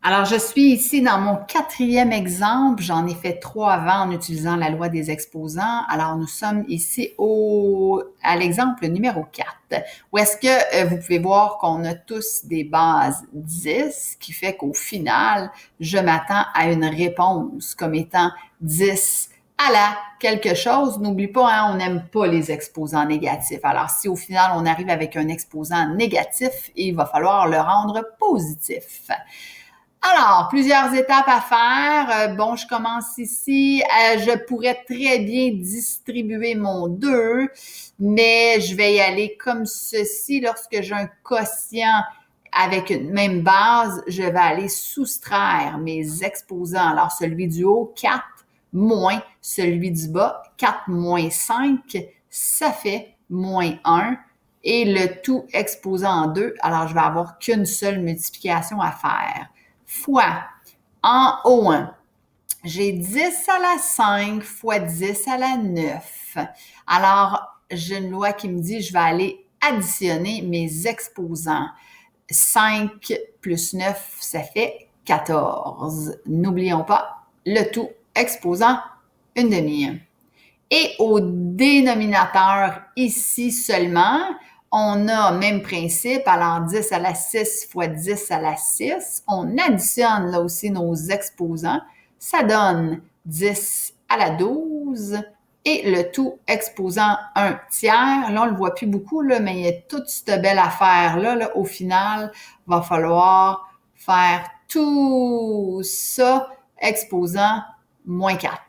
Alors, je suis ici dans mon quatrième exemple. J'en ai fait 3 avant en utilisant la loi des exposants. Alors, nous sommes ici à l'exemple numéro 4, où est-ce que vous pouvez voir qu'on a tous des bases 10, ce qui fait qu'au final, je m'attends à une réponse comme étant 10 à la quelque chose. N'oublie pas, hein, on n'aime pas les exposants négatifs. Alors, si au final, on arrive avec un exposant négatif, il va falloir le rendre positif. Alors, plusieurs étapes à faire. Bon, je commence ici. Je pourrais très bien distribuer mon 2, mais je vais y aller comme ceci. Lorsque j'ai un quotient avec une même base, je vais aller soustraire mes exposants. Alors, celui du haut, 4, moins celui du bas, 4 moins 5, ça fait moins 1. Et le tout exposant en 2, alors je vais avoir qu'une seule multiplication à faire. Fois en O1, j'ai 10 à la 5 fois 10 à la 9. Alors, j'ai une loi qui me dit je vais aller additionner mes exposants. 5 plus 9, ça fait 14. N'oublions pas le tout exposant une demi. Et au dénominateur, ici seulement, on a même principe, alors 10 à la 6 fois 10 à la 6. On additionne là aussi nos exposants. Ça donne 10 à la 12 et le tout exposant 1 tiers. Là, on ne le voit plus beaucoup, là, mais il y a toute cette belle affaire-là. Au final, il va falloir faire tout ça exposant moins 4.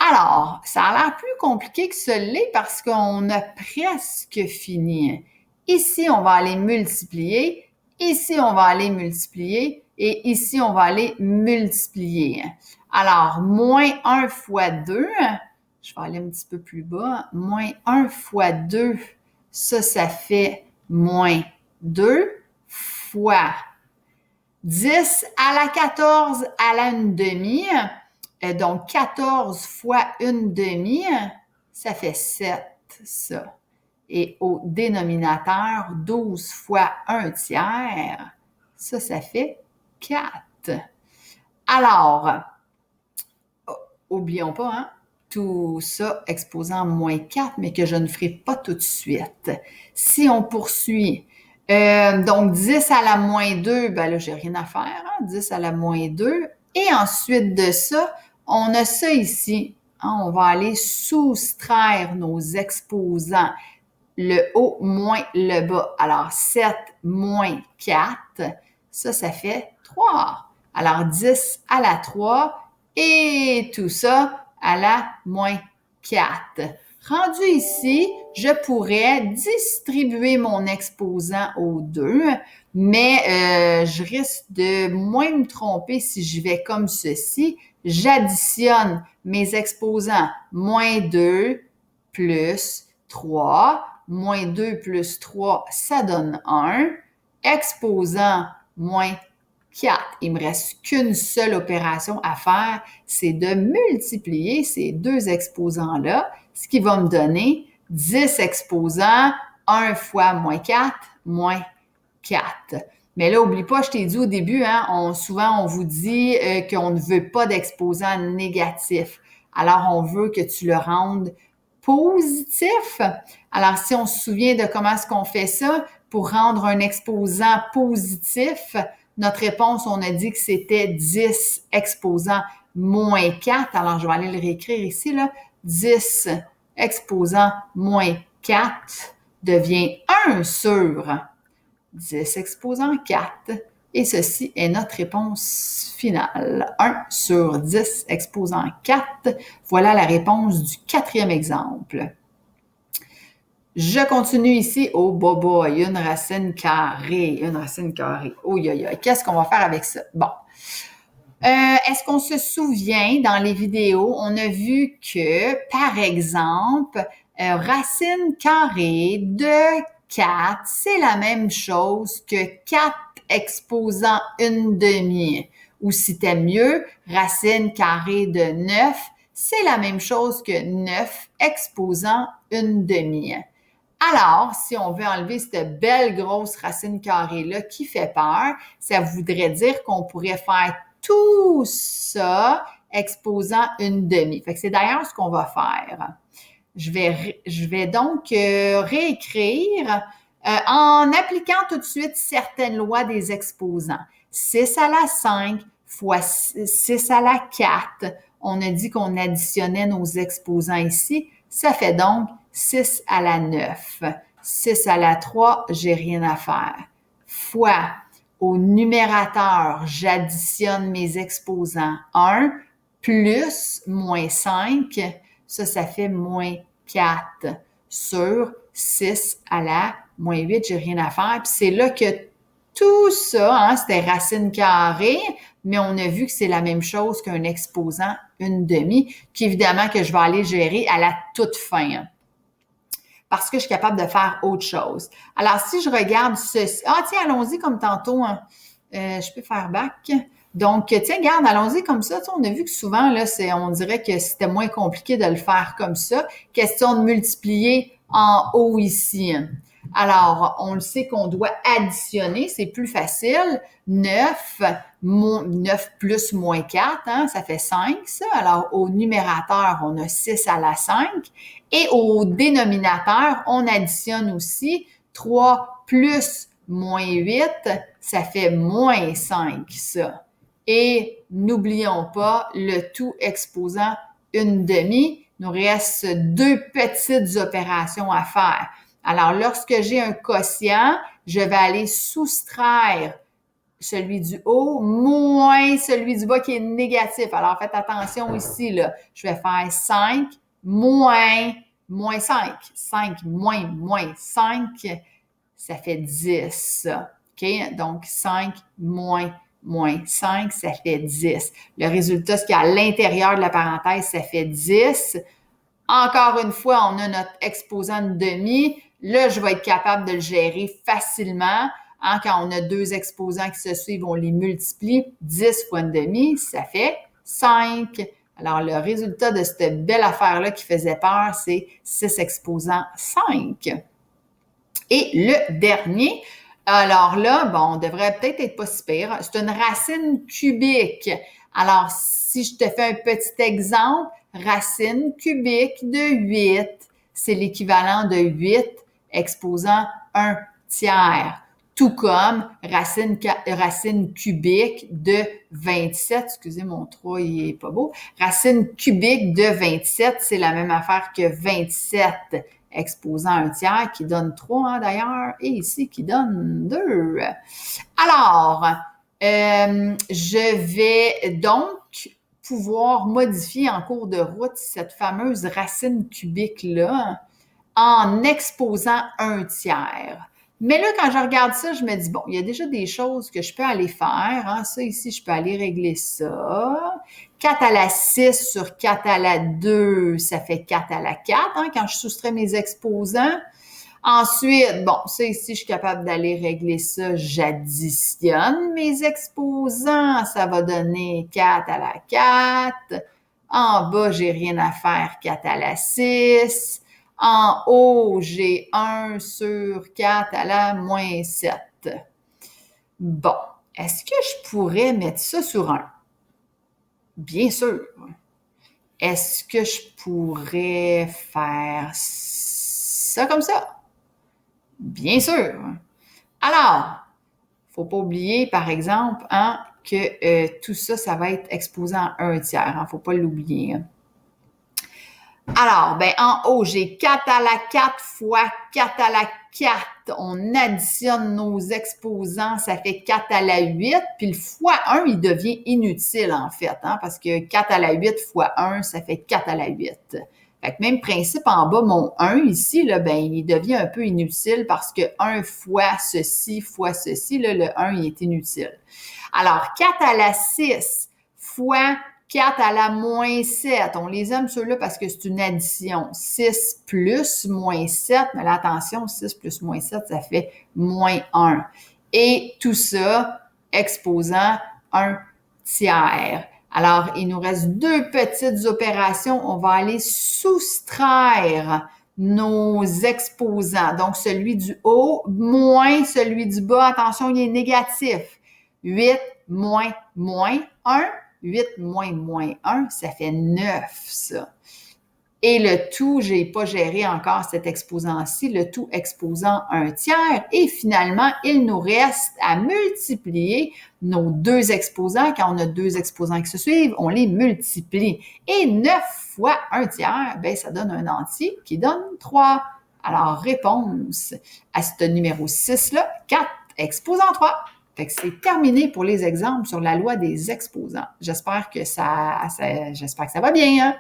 Alors, ça a l'air plus compliqué que ce l'est parce qu'on a presque fini. Ici, on va aller multiplier. Ici, on va aller multiplier. Et ici, on va aller multiplier. Alors, moins 1 fois 2, je vais aller un petit peu plus bas. Moins 1 fois 2, ça fait moins 2 fois 10 à la 14 à la 1 demi. Donc, 14 fois 1 demi, ça fait 7, ça. Et au dénominateur, 12 fois 1 tiers, ça fait 4. Alors, oublions pas, hein, tout ça exposant moins 4, mais que je ne ferai pas tout de suite. Si on poursuit, donc 10 à la moins 2, ben là, j'ai rien à faire, hein, 10 à la moins 2. Et ensuite de ça, on a ça ici. Hein, on va aller soustraire nos exposants. Le haut moins le bas. Alors, 7 moins 4, ça fait 3. Alors, 10 à la 3 et tout ça à la moins 4. Rendu ici, je pourrais distribuer mon exposant aux 2, mais je risque de moins me tromper si je vais comme ceci. J'additionne mes exposants moins 2 plus 3. Moins 2 plus 3, ça donne 1. Exposant moins 4. Il me reste qu'une seule opération à faire, c'est de multiplier ces deux exposants-là, ce qui va me donner 10 exposants, 1 fois moins 4, moins 4. Mais là, n'oublie pas, je t'ai dit au début, hein, souvent on vous dit qu'on ne veut pas d'exposants négatifs. Alors, on veut que tu le rendes positif. Alors, si on se souvient de comment est-ce qu'on fait ça pour rendre un exposant positif, notre réponse, on a dit que c'était 10 exposant moins 4. Alors, je vais aller le réécrire ici, là. 10 exposant moins 4 devient 1 sur 10 exposant 4. Et ceci est notre réponse finale. 1 sur 10 exposant 4. Voilà la réponse du quatrième exemple. Je continue ici. Oh, boy, une racine carrée. Une racine carrée. Oh, qu'est-ce qu'on va faire avec ça? Bon. Est-ce qu'on se souvient, dans les vidéos, on a vu que, par exemple, racine carrée de 4, c'est la même chose que 4 exposant une demi. Ou si t'aimes mieux, racine carrée de 9, c'est la même chose que 9 exposant une demi. Alors, si on veut enlever cette belle grosse racine carrée-là qui fait peur, ça voudrait dire qu'on pourrait faire tout ça exposant une demi. Fait que c'est d'ailleurs ce qu'on va faire. Je vais donc réécrire en appliquant tout de suite certaines lois des exposants. 6 à la 5 fois 6 à la 4. On a dit qu'on additionnait nos exposants ici. Ça fait donc 6 à la 9. 6 à la 3, j'ai rien à faire. Fois au numérateur, j'additionne mes exposants 1 plus moins 5. Ça fait moins 4 sur 6 à la moins 8, j'ai rien à faire. Puis c'est là que tout ça, hein, c'était racine carrée, mais on a vu que c'est la même chose qu'un exposant une demi, qu'évidemment que je vais aller gérer à la toute fin, hein, parce que je suis capable de faire autre chose. Alors, si je regarde ceci, tiens, allons-y comme tantôt, hein, je peux faire back. Donc, tiens, regarde, allons-y comme ça. Tu sais, on a vu que souvent, là, on dirait que c'était moins compliqué de le faire comme ça. Question de multiplier en haut ici. Alors, on le sait qu'on doit additionner, c'est plus facile. 9 plus moins 4, hein, ça fait 5, ça. Alors, au numérateur, on a 6 à la 5. Et au dénominateur, on additionne aussi 3 plus moins 8, ça fait moins 5, ça. Et n'oublions pas le tout exposant une demi. Il nous reste deux petites opérations à faire. Alors, lorsque j'ai un quotient, je vais aller soustraire celui du haut moins celui du bas qui est négatif. Alors, faites attention ici, là. Je vais faire 5 moins 5. 5 moins 5, ça fait 10. OK? Donc, 5 moins 5, ça fait 10. Le résultat, ce qu'il y a à l'intérieur de la parenthèse, ça fait 10. Encore une fois, on a notre exposant de demi. Là, je vais être capable de le gérer facilement. Hein, quand on a deux exposants qui se suivent, on les multiplie. 10 fois une demi, ça fait 5. Alors, le résultat de cette belle affaire-là qui faisait peur, c'est 6 exposants 5. Et le dernier, alors là, bon, on devrait peut-être être pas si pire. C'est une racine cubique. Alors, si je te fais un petit exemple, racine cubique de 8, c'est l'équivalent de 8 exposant 1 tiers. Tout comme racine cubique de 27, excusez mon 3, il est pas beau. Racine cubique de 27, c'est la même affaire que 27 exposant un tiers qui donne 3 hein, d'ailleurs, et ici qui donne 2. Alors, je vais donc pouvoir modifier en cours de route cette fameuse racine cubique-là en exposant un tiers. Mais là, quand je regarde ça, je me dis, bon, il y a déjà des choses que je peux aller faire. Hein. Ça, ici, je peux aller régler ça. 4 à la 6 sur 4 à la 2, ça fait 4 à la 4, hein, quand je soustrais mes exposants. Ensuite, bon, ça ici, je suis capable d'aller régler ça. J'additionne mes exposants. Ça va donner 4 à la 4. En bas, j'ai rien à faire, 4 à la 6. En haut, j'ai 1 sur 4 à la moins 7. Bon, est-ce que je pourrais mettre ça sur 1? Bien sûr. Est-ce que je pourrais faire ça comme ça? Bien sûr. Alors, faut pas oublier, par exemple, hein, que tout ça, ça va être exposant à 1 tiers. Hein, faut pas l'oublier. Hein. Alors, ben en haut, j'ai 4 à la 4 fois 4 à la 4. On additionne nos exposants, ça fait 4 à la 8. Puis le fois 1, il devient inutile en fait, hein, parce que 4 à la 8 fois 1, ça fait 4 à la 8. Fait que même principe en bas, mon 1 ici, là, ben, il devient un peu inutile parce que 1 fois ceci, là, le 1, il est inutile. Alors, 4 à la 6 fois 4 à la moins 7. On les aime ceux-là parce que c'est une addition. 6 plus moins 7, mais là, attention, 6 plus moins 7, ça fait moins 1. Et tout ça exposant 1 tiers. Alors, il nous reste deux petites opérations. On va aller soustraire nos exposants. Donc, celui du haut moins celui du bas. Attention, il est négatif. 8 moins 1. 8 moins 1, ça fait 9, ça. Et le tout, je n'ai pas géré encore cet exposant-ci, le tout exposant 1/3. Et finalement, il nous reste à multiplier nos deux exposants. Quand on a deux exposants qui se suivent, on les multiplie. Et 9 fois 1/3, ben, ça donne un entier qui donne 3. Alors, réponse à ce numéro 6-là, 4 exposant 3. Fait que c'est terminé pour les exemples sur la loi des exposants. J'espère que ça va bien, hein?